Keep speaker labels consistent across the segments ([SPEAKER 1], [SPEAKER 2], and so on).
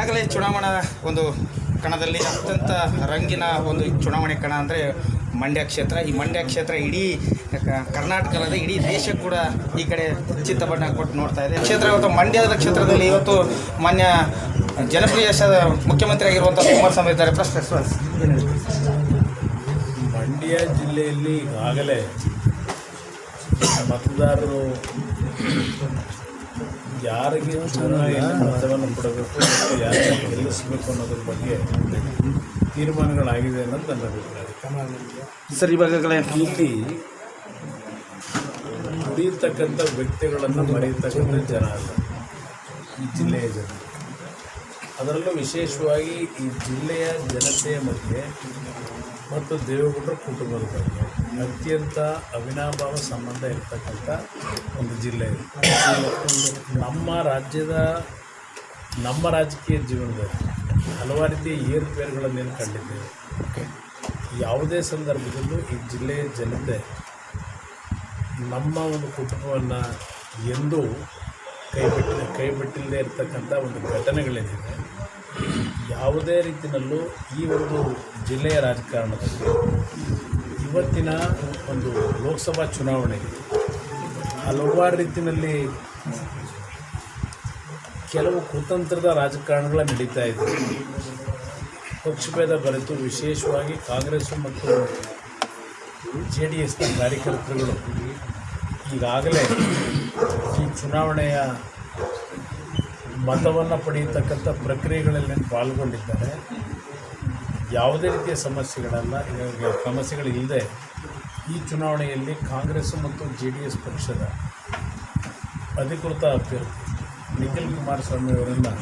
[SPEAKER 1] ಈಗಾಗಲೇ ಚುನಾವಣಾ ಒಂದು ಕಣದಲ್ಲಿ ಅತ್ಯಂತ ರಂಗಿನ ಒಂದು ಚುನಾವಣೆ ಕಣ ಅಂದರೆ ಮಂಡ್ಯ ಕ್ಷೇತ್ರ. ಈ ಮಂಡ್ಯ ಕ್ಷೇತ್ರ ಇಡೀ ಕರ್ನಾಟಕದ ಇಡೀ ದೇಶಕ್ಕೆ ಕೂಡ ಈ ಕಡೆ ಚಿತ್ತಬಣ್ಣ ಕೊಟ್ಟು ನೋಡ್ತಾ ಇದೆ. ಕ್ಷೇತ್ರ ಇವತ್ತು ಮಂಡ್ಯದ ಕ್ಷೇತ್ರದಲ್ಲಿ ಇವತ್ತು ಮಾನ್ಯ ಜನಪ್ರಿಯ ಮುಖ್ಯಮಂತ್ರಿ ಆಗಿರುವಂಥ ಕುಮಾರಸ್ವಾಮಿ ಇದ್ದಾರೆ.
[SPEAKER 2] ಮಂಡ್ಯ ಜಿಲ್ಲೆಯಲ್ಲಿ ಈಗಾಗಲೇ ಮತದಾರರು ಯಾರಿಗೆ ಚುನಾವಣೆಯಲ್ಲಿ ಮತವನ್ನು ಕೊಡಬೇಕು ಮತ್ತು ಯಾರಿಗೆ ಗೆಲ್ಲಿಸಬೇಕು ಅನ್ನೋದ್ರ ಬಗ್ಗೆ ತೀರ್ಮಾನಗಳಾಗಿದೆ ಅನ್ನೋದು ನನ್ನ ಅಭಿಪ್ರಾಯ.
[SPEAKER 1] ಸರ್, ಇವಾಗಲೇ
[SPEAKER 2] ಇಲ್ಲಿ ದುಡಿಯತಕ್ಕಂಥ ವ್ಯಕ್ತಿಗಳನ್ನು ಮರೆಯತಕ್ಕಂಥ ಜನ ಅಲ್ಲ ಈ ಜಿಲ್ಲೆಯ ಜನ. ಅದರಲ್ಲೂ ವಿಶೇಷವಾಗಿ ಈ ಜಿಲ್ಲೆಯ ಜನತೆಯ ಮಧ್ಯೆ ಮತ್ತು ದೇವೇಗೌಡರ ಕುಟುಂಬದ ಬಗ್ಗೆ ಅತ್ಯಂತ ಅವಿನಾಭಾವ ಸಂಬಂಧ ಇರತಕ್ಕಂಥ ಒಂದು ಜಿಲ್ಲೆ ಇದೆ. ನಮ್ಮ ರಾಜಕೀಯ ಜೀವನದಲ್ಲಿ ಹಲವಾರು ರೀತಿಯ ಏರುಪೇರುಗಳನ್ನೇನು ಕಂಡಿದ್ದೇವೆ. ಯಾವುದೇ ಸಂದರ್ಭದಲ್ಲೂ ಈ ಜಿಲ್ಲೆಯ ಜನತೆ ನಮ್ಮ ಒಂದು ಕುಟುಂಬವನ್ನು ಎಂದೂ ಕೈಬಿಟ್ಟಿಲ್ಲದೆ ಇರತಕ್ಕಂಥ ಒಂದು ಘಟನೆಗಳೇನಿದೆ. ಯಾವುದೇ ರೀತಿಯಲ್ಲೂ ಈ ಒಂದು ಜಿಲ್ಲೆಯ ರಾಜಕಾರಣದಲ್ಲಿ ಇವತ್ತಿನ ಒಂದು ಲೋಕಸಭಾ ಚುನಾವಣೆಗೆ ಹಲವಾರು ರೀತಿಯಲ್ಲಿ ಕೆಲವು ಕುತಂತ್ರದ ರಾಜಕಾರಣಗಳ ನಡೀತಾ ಇದೆ. ಪಕ್ಷಭೇದ ಬರೆದು ವಿಶೇಷವಾಗಿ ಕಾಂಗ್ರೆಸ್ ಮತ್ತು JDSನ ಕಾರ್ಯಕರ್ತರುಗಳು ಈಗಾಗಲೇ ಈ ಚುನಾವಣೆಯ ಮತವನ್ನು ಪಡೆಯತಕ್ಕಂಥ ಪ್ರಕ್ರಿಯೆಗಳಲ್ಲಿ ಪಾಲ್ಗೊಂಡಿದ್ದಾರೆ. ಯಾವುದೇ ರೀತಿಯ ಸಮಸ್ಯೆಗಳಿಲ್ಲದೆ ಈ ಚುನಾವಣೆಯಲ್ಲಿ ಕಾಂಗ್ರೆಸ್ ಮತ್ತು JDS ಪಕ್ಷದ ಅಧಿಕೃತ ಅಭ್ಯರ್ಥಿ ನಿಖಿಲ್ ಕುಮಾರಸ್ವಾಮಿ ಅವರನ್ನು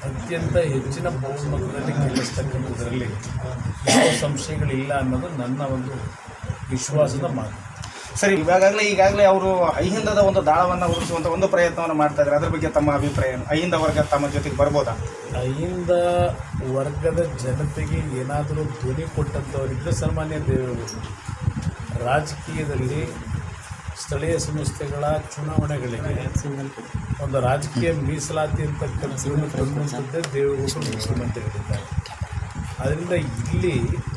[SPEAKER 2] ಅತ್ಯಂತ ಹೆಚ್ಚಿನ ಬಹುಮತದಲ್ಲಿ ಗೆಲ್ಲಿಸ್ತಕ್ಕಂಥದ್ರಲ್ಲಿ ಯಾವ ಸಂಶಯಗಳಿಲ್ಲ ಅನ್ನೋದು ನನ್ನ ಒಂದು ವಿಶ್ವಾಸದ ಮಾತು.
[SPEAKER 1] ಸರಿ, ಈಗಾಗಲೇ ಅವರು ಅಹಿಂದದ ಒಂದು ದಾಳವನ್ನು ಉಳಿಸುವಂಥ ಒಂದು ಪ್ರಯತ್ನವನ್ನು ಮಾಡ್ತಾ ಇದ್ದಾರೆ. ಅದ್ರ ಬಗ್ಗೆ ತಮ್ಮ ಅಭಿಪ್ರಾಯ ಏನು? ಅಹಿಂದ ವರ್ಗ ತಮ್ಮ ಜೊತೆಗೆ ಬರ್ಬೋದಾ?
[SPEAKER 2] ಅಹಿಂದ ವರ್ಗದ ಜನತೆಗೆ ಏನಾದರೂ ಧ್ವನಿ ಕೊಟ್ಟಂಥವರಿದ್ದರೆ ಸನ್ಮಾನ್ಯ ದೇವೇಗೌಡರು ರಾಜಕೀಯದಲ್ಲಿ ಸ್ಥಳೀಯ ಸಂಸ್ಥೆಗಳ ಚುನಾವಣೆಗಳಿಗೆ ಒಂದು ರಾಜಕೀಯ ಮೀಸಲಾತಿ ಅಂತಕ್ಕಂಥದ್ದನ್ನು ತಂದಂಥದ್ದೇ ದೇವೇಗೌಡರು ಮುಖ್ಯಮಂತ್ರಿಗಳಿದ್ದಾರೆ. ಅದರಿಂದ ಇಲ್ಲಿ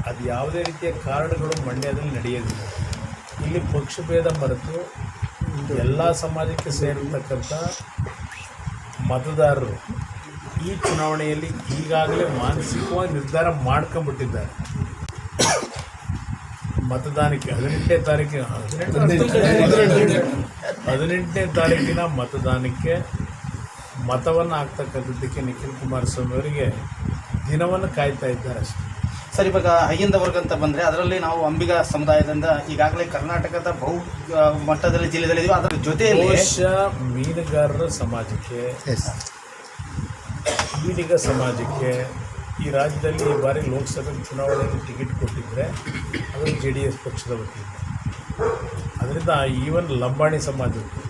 [SPEAKER 2] ಅದು ಯಾವುದೇ ರೀತಿಯ ಕಾರಣಗಳು ಮಂಡ್ಯದಲ್ಲಿ ನಡೆಯೋದಿಲ್ಲ. ಇಲ್ಲಿ ಪಕ್ಷಭೇದ ಮರೆತು ಎಲ್ಲ ಸಮಾಜಕ್ಕೆ ಸೇರಿರ್ತಕ್ಕಂಥ ಮತದಾರರು ಈ ಚುನಾವಣೆಯಲ್ಲಿ ಈಗಾಗಲೇ ಮಾನಸಿಕವಾಗಿ ನಿರ್ಧಾರ ಮಾಡ್ಕೊಂಡ್ಬಿಟ್ಟಿದ್ದಾರೆ. ಮತದಾನಕ್ಕೆ 18ನೇ ತಾರೀಕಿನ ಮತದಾನಕ್ಕೆ ಮತವನ್ನು ಹಾಕ್ತಕ್ಕಂಥದ್ದಕ್ಕೆ ನಿಖಿಲ್ ಕುಮಾರಸ್ವಾಮಿ ಅವರಿಗೆ ದಿನವನ್ನು ಕಾಯ್ತಾ ಇದ್ದಾರೆ ಅಷ್ಟೇ.
[SPEAKER 1] ಸರ್, ಇವಾಗ ಅಹಿಂದ ವರ್ಗ ಅಂತ ಬಂದರೆ ಅದರಲ್ಲಿ ನಾವು ಅಂಬಿಗ ಸಮುದಾಯದಿಂದ ಈಗಾಗಲೇ ಕರ್ನಾಟಕದ ಬಹು ಮಟ್ಟದಲ್ಲಿ ಜಿಲ್ಲೆದಲ್ಲಿದ್ದೀವಿ. ಅದರ ಜೊತೆಯಲ್ಲಿ
[SPEAKER 2] ಮೀನುಗಾರರ ಸಮಾಜಕ್ಕೆ, ಈಡಿಗ ಸಮಾಜಕ್ಕೆ ಈ ರಾಜ್ಯದಲ್ಲಿ ಈ ಬಾರಿ ಲೋಕಸಭೆ ಚುನಾವಣೆಯಲ್ಲಿ ಟಿಕೆಟ್ ಕೊಟ್ಟಿದ್ದರೆ ಅದು JDS ಪಕ್ಷದ ವತಿಯಿಂದ. ಅದರಿಂದ ಈವನ್ ಲಂಬಾಣಿ ಸಮಾಜಕ್ಕೆ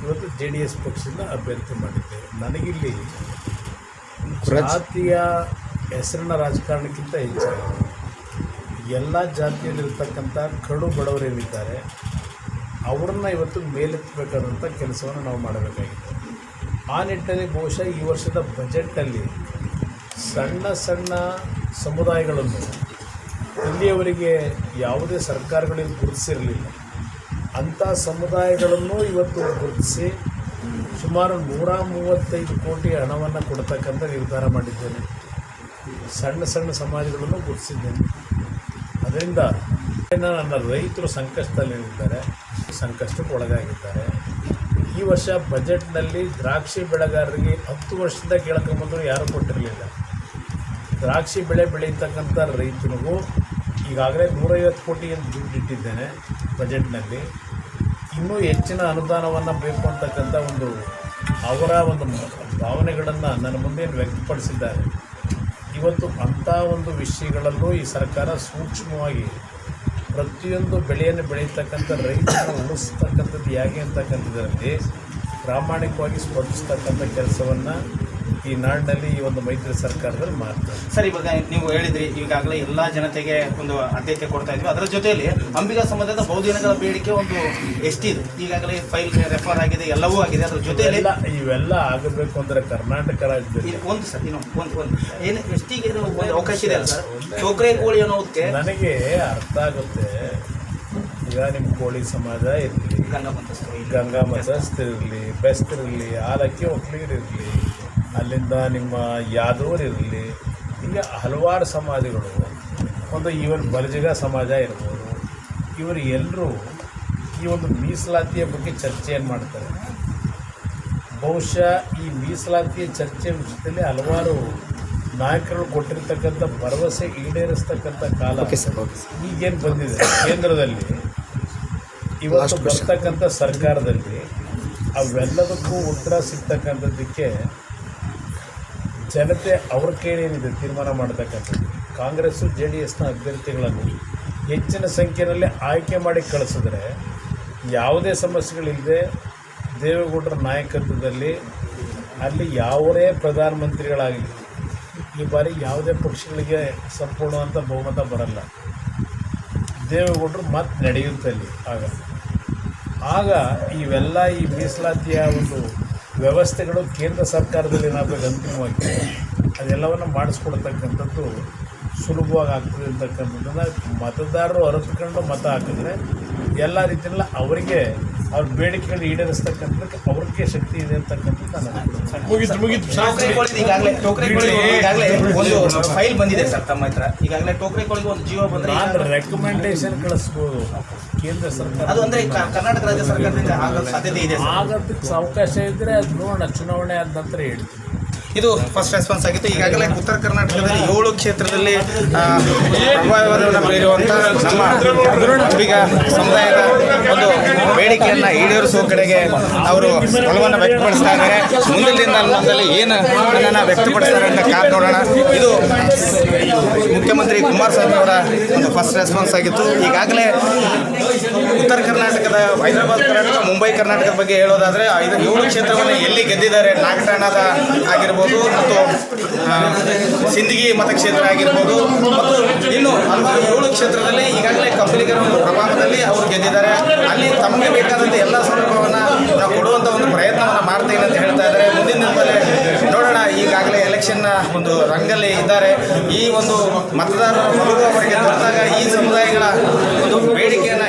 [SPEAKER 2] ಇವತ್ತು JDS ಪಕ್ಷದಿಂದ ಅಭ್ಯರ್ಥಿ ಮಾಡಿದ್ದೇವೆ. ನನಗಿಲ್ಲಿ ಜಾತಿಯ ಹೆಸರಿನ ರಾಜಕಾರಣಕ್ಕಿಂತ ಹೆಚ್ಚಾಗಿ ಎಲ್ಲ ಜಾತಿಯಲ್ಲಿರ್ತಕ್ಕಂಥ ಕಡು ಬಡವರೇನಿದ್ದಾರೆ ಅವ್ರನ್ನ ಇವತ್ತು ಮೇಲೆತ್ತಬೇಕಾದಂಥ ಕೆಲಸವನ್ನು ನಾವು ಮಾಡಬೇಕಾಗಿದೆ. ಆ ನಿಟ್ಟಿನಲ್ಲಿ ಬಹುಶಃ ಈ ವರ್ಷದ ಬಜೆಟಲ್ಲಿ ಸಣ್ಣ ಸಣ್ಣ ಸಮುದಾಯಗಳನ್ನು ಇಲ್ಲಿಯವರೆಗೆ ಯಾವುದೇ ಸರ್ಕಾರಗಳಿಗೆ ಗುರುತಿಸಿರಲಿಲ್ಲ. ಅಂಥ ಸಮುದಾಯಗಳನ್ನು ಇವತ್ತು ಗುರುತಿಸಿ ಸುಮಾರು 135 ಕೋಟಿ ಹಣವನ್ನು ಕೊಡ್ತಕ್ಕಂಥ ನಿರ್ಧಾರ ಮಾಡಿದ್ದೇನೆ. ಸಣ್ಣ ಸಣ್ಣ ಸಮಾಜಗಳನ್ನು ಗುರುತಿಸಿದ್ದೇನೆ. ಅದರಿಂದ ನನ್ನ ರೈತರು ಸಂಕಷ್ಟದಲ್ಲಿದ್ದಾರೆ, ಸಂಕಷ್ಟಕ್ಕೆ ಒಳಗಾಗಿದ್ದಾರೆ. ಈ ವರ್ಷ ಬಜೆಟ್ನಲ್ಲಿ ದ್ರಾಕ್ಷಿ ಬೆಳೆಗಾರರಿಗೆ 10 ವರ್ಷದಿಂದ ಕೇಳ್ಕೊಂಬಂದರೂ ಯಾರೂ ಕೊಟ್ಟಿರಲಿಲ್ಲ. ದ್ರಾಕ್ಷಿ ಬೆಳೆ ಬೆಳೀತಕ್ಕಂಥ ರೈತನಿಗೂ ಈಗಾಗಲೇ 150 ಕೋಟಿ ದುಡ್ಡು ಇಟ್ಟಿದ್ದೇನೆ ಬಜೆಟ್ನಲ್ಲಿ. ಇನ್ನೂ ಹೆಚ್ಚಿನ ಅನುದಾನವನ್ನು ಬೇಕು ಅಂತಕ್ಕಂಥ ಅವರ ಒಂದು ಭಾವನೆಗಳನ್ನು ನನ್ನ ಮುಂದೆ ವ್ಯಕ್ತಪಡಿಸಿದ್ದಾರೆ. ಇವತ್ತು ಅಂಥ ಒಂದು ವಿಷಯಗಳಲ್ಲೂ ಈ ಸರ್ಕಾರ ಸೂಕ್ಷ್ಮವಾಗಿ ಪ್ರತಿಯೊಂದು ಬೆಳೆಯನ್ನು ಬೆಳೀತಕ್ಕಂಥ ರೈತರನ್ನು ಉಳಿಸ್ತಕ್ಕಂಥದ್ದು ಹೇಗೆ ಅಂತಕ್ಕಂಥದ್ರಲ್ಲಿ ಪ್ರಾಮಾಣಿಕವಾಗಿ ಸ್ಪರ್ಧಿಸ್ತಕ್ಕಂಥ ಕೆಲಸವನ್ನು ಈ ನಾಡಿನಲ್ಲಿ ಈ ಒಂದು ಮೈತ್ರಿ ಸರ್ಕಾರದಲ್ಲಿ ಮಾಡ್ತಾರೆ.
[SPEAKER 1] ಸರ್, ಇವಾಗ ನೀವು ಹೇಳಿದ್ರಿ ಈಗಾಗಲೇ ಎಲ್ಲ ಜನತೆಗೆ ಒಂದು ಆದ್ಯತೆ ಕೊಡ್ತಾ ಇದ್ವಿ. ಅದರ ಜೊತೆಯಲ್ಲಿ ಅಂಬಿಗಾ ಸಮಾಜದ ಬಹುದಿನಗಳ ಬೇಡಿಕೆ ಒಂದು ಎಷ್ಟಿದೆ, ಈಗಾಗಲೇ ಫೈಲ್ ರೆಫರ್ ಆಗಿದೆ, ಎಲ್ಲವೂ ಆಗಿದೆ. ಅದ್ರ ಜೊತೆಯಲ್ಲಿ
[SPEAKER 2] ಇವೆಲ್ಲ ಆಗಬೇಕು ಅಂದರೆ ಕರ್ನಾಟಕ ರಾಜ್ಯದಲ್ಲಿ
[SPEAKER 1] ಒಂದು ಸರ್ ಒಂದು ಏನು ಎಷ್ಟಿಗೆ ಒಂದು ಅವಕಾಶ ಇದೆ ಅಲ್ಲ ಸರ್, ಚೋಕ್ರೆ ಕೋಳಿ ಅನ್ನೋದಕ್ಕೆ
[SPEAKER 2] ನನಗೆ ಅರ್ಥ ಆಗುತ್ತೆ. ಈಗ ನಿಮ್ಮ ಕೋಳಿ ಸಮಾಜ ಇರಲಿ, ಗಂಗಾ ಮತಸ್ಥರಿರಲಿ, ಬೆಸ್ತರಿರಲಿ, ಆಲಕ್ಕಿ ಒಕ್ಕಲಿಗರಿರಲಿ, ಅಲ್ಲಿಂದ ನಿಮ್ಮ ಯಾದವರು ಇರಲಿ, ಈಗ ಹಲವಾರು ಸಮಾಜಗಳು, ಒಂದು ಈವನ್ ಬಲಜಿಗ ಸಮಾಜ ಇರ್ಬೋದು, ಇವರು ಎಲ್ಲರೂ ಈ ಒಂದು ಮೀಸಲಾತಿಯ ಬಗ್ಗೆ ಚರ್ಚೆಯನ್ನು ಮಾಡ್ತಾರೆ. ಬಹುಶಃ ಈ ಮೀಸಲಾತಿಯ ಚರ್ಚೆ ವಿಷಯದಲ್ಲಿ ಹಲವಾರು ನಾಯಕರು ಕೊಟ್ಟಿರ್ತಕ್ಕಂಥ ಭರವಸೆ ಈಡೇರಿಸ್ತಕ್ಕಂಥ ಕಾಲ ಈಗೇನು ಬಂದಿದೆ ಕೇಂದ್ರದಲ್ಲಿ, ಇವತ್ತು ಬರ್ತಕ್ಕಂಥ ಸರ್ಕಾರದಲ್ಲಿ ಅವೆಲ್ಲದಕ್ಕೂ ಉತ್ತರ ಸಿಗ್ತಕ್ಕಂಥದ್ದಕ್ಕೆ ಜನತೆ ಅವ್ರ ಕೈಲೇನಿದೆ ತೀರ್ಮಾನ ಮಾಡ್ತಕ್ಕಂಥದ್ದು. ಕಾಂಗ್ರೆಸ್ಸು JDSನ ಅಭ್ಯರ್ಥಿಗಳನ್ನು ಹೆಚ್ಚಿನ ಸಂಖ್ಯೆಯಲ್ಲಿ ಆಯ್ಕೆ ಮಾಡಿ ಕಳಿಸಿದ್ರೆ ಯಾವುದೇ ಸಮಸ್ಯೆಗಳಿಲ್ಲದೆ ದೇವೇಗೌಡರ ನಾಯಕತ್ವದಲ್ಲಿ ಅಲ್ಲಿ ಯಾವುದೇ ಪ್ರಧಾನಮಂತ್ರಿಗಳಾಗಲಿ ಈ ಬಾರಿ ಯಾವುದೇ ಪಕ್ಷಗಳಿಗೆ ಸಂಪೂರ್ಣವಂತ ಬಹುಮತ ಬರಲ್ಲ. ದೇವೇಗೌಡರು ಮತ್ತೆ ನಡೆಯುತ್ತೆ ಅಲ್ಲಿ. ಆಗ ಇವೆಲ್ಲ ಈ ಮೀಸಲಾತಿಯ ಒಂದು ವ್ಯವಸ್ಥೆಗಳು ಕೇಂದ್ರ ಸರ್ಕಾರದಲ್ಲಿ ಏನಾಗಬೇಕು ಅಂತಿಮವಾಗಿ ಅದೆಲ್ಲವನ್ನು ಮಾಡಿಸ್ಕೊಡ್ತಕ್ಕಂಥದ್ದು ಸುಲಭವಾಗಿ ಆಗ್ತದೆ ಅಂತಕ್ಕಂಥದ್ದನ್ನು ಮತದಾರರು ಅರಿತುಕೊಂಡು ಮತ ಹಾಕಿದ್ರೆ ಎಲ್ಲ ರೀತಿಯಲ್ಲ ಅವರಿಗೆ ಅವ್ರ ಬೇಡಿಕೆಗಳು ಈಡೇರಿಸ್ತಕ್ಕಂಥದ್ದಕ್ಕೆ ಅವ್ರಿಗೆ ಶಕ್ತಿ ಇದೆ ಅಂತಕ್ಕಂಥದ್ದು
[SPEAKER 1] ಈಗಾಗಲೇ ಒಂದು ಫೈಲ್ ಬಂದಿದೆ ಸರ್ ತಮ್ಮ ಹತ್ರ. ಈಗಾಗಲೇ ಟೋಕ್ರೆ ಕೋಳಿಗೆ ಒಂದು ಜೀವ ಬಂದರೆ
[SPEAKER 2] ನಾನು ರೆಕಮೆಂಡೇಶನ್ ಕಳಿಸ್ಬೋದು ಕೇಂದ್ರ ಸರ್ಕಾರ.
[SPEAKER 1] ಅದು ಅಂದರೆ ಕರ್ನಾಟಕ ರಾಜ್ಯ ಸರ್ಕಾರದಿಂದ ಆಗೋ ಸಾಧ್ಯತೆ ಇದೆ.
[SPEAKER 2] ಆಗೋದಕ್ಕೆ ಅವಕಾಶ ಇದ್ದರೆ ಅದು ನೋಡೋಣ, ಚುನಾವಣೆ ಆದ ನಂತರ ಹೇಳ್ತೀನಿ.
[SPEAKER 1] ಇದು ಫಸ್ಟ್ ರೆಸ್ಪಾನ್ಸ್ ಆಗಿತ್ತು. ಈಗಾಗಲೇ ಉತ್ತರ ಕರ್ನಾಟಕದಲ್ಲಿ 7 ಕ್ಷೇತ್ರದಲ್ಲಿ ಪ್ರಭಾವವನ್ನು ಬೀರುವಂಥ ನಮ್ಮ ಅಂಬಿಗಾ ಸಮುದಾಯದ ಒಂದು ಬೇಡಿಕೆಯನ್ನು ಈಡೇರಿಸುವ ಕಡೆಗೆ ಅವರು ಒಲವನ್ನು ವ್ಯಕ್ತಪಡಿಸ್ತಾ ಇದ್ದಾರೆ. ಮುಂದಿನ ದಿನದಲ್ಲಿ ಏನು ಅದನ್ನು ವ್ಯಕ್ತಪಡಿಸ್ತಾರೆ ಅಂತ ಕಾದು ನೋಡೋಣ. ಇದು ಮುಖ್ಯಮಂತ್ರಿ ಕುಮಾರಸ್ವಾಮಿ ಅವರ ಒಂದು ಫಸ್ಟ್ ರೆಸ್ಪಾನ್ಸ್ ಆಗಿತ್ತು. ಈಗಾಗಲೇ ಉತ್ತರ ಕರ್ನಾಟಕದ ಹೈದರಾಬಾದ್ ಕರ್ನಾಟಕ, ಮುಂಬೈ ಕರ್ನಾಟಕದ ಬಗ್ಗೆ ಹೇಳೋದಾದರೆ 7 ಕ್ಷೇತ್ರವನ್ನು ಎಲ್ಲಿ ಗೆದ್ದಿದ್ದಾರೆ, ನಾಗಠಾಣದ ಆಗಿರ್ಬೋದು ಮತ್ತು ಸಿಂದಗಿ ಮತಕ್ಷೇತ್ರ ಆಗಿರ್ಬೋದು ಮತ್ತು ಇನ್ನು ಹಲವಾರು 7 ಕ್ಷೇತ್ರದಲ್ಲಿ ಈಗಾಗಲೇ ಕಬ್ಬಲಿಗರ ಒಂದು ಪ್ರಭಾವದಲ್ಲಿ ಅವರು ಗೆದ್ದಿದ್ದಾರೆ. ಅಲ್ಲಿ ತಮಗೆ ಬೇಕಾದಂಥ ಎಲ್ಲ ಸೌಲಭ್ಯವನ್ನು ನಾವು ಕೊಡುವಂಥ ಒಂದು ಪ್ರಯತ್ನವನ್ನು ಮಾಡ್ತೇನೆ ಅಂತ ಹೇಳ್ತಾ ಇದ್ದಾರೆ. ಮುಂದಿನ ದಿನದಲ್ಲಿ ನೋಡೋಣ. ಈಗಾಗಲೇ ಎಲೆಕ್ಷನ್ನ ಒಂದು ರಂಗಲ್ಲಿ ಇದ್ದಾರೆ. ಈ ಒಂದು ಮತದಾರರ ಒಲವು ಅವರಿಗೆ ದೊರೆತಾಗ ಈ ಸಮುದಾಯಗಳ ಒಂದು ಬೇಡಿಕೆಯನ್ನು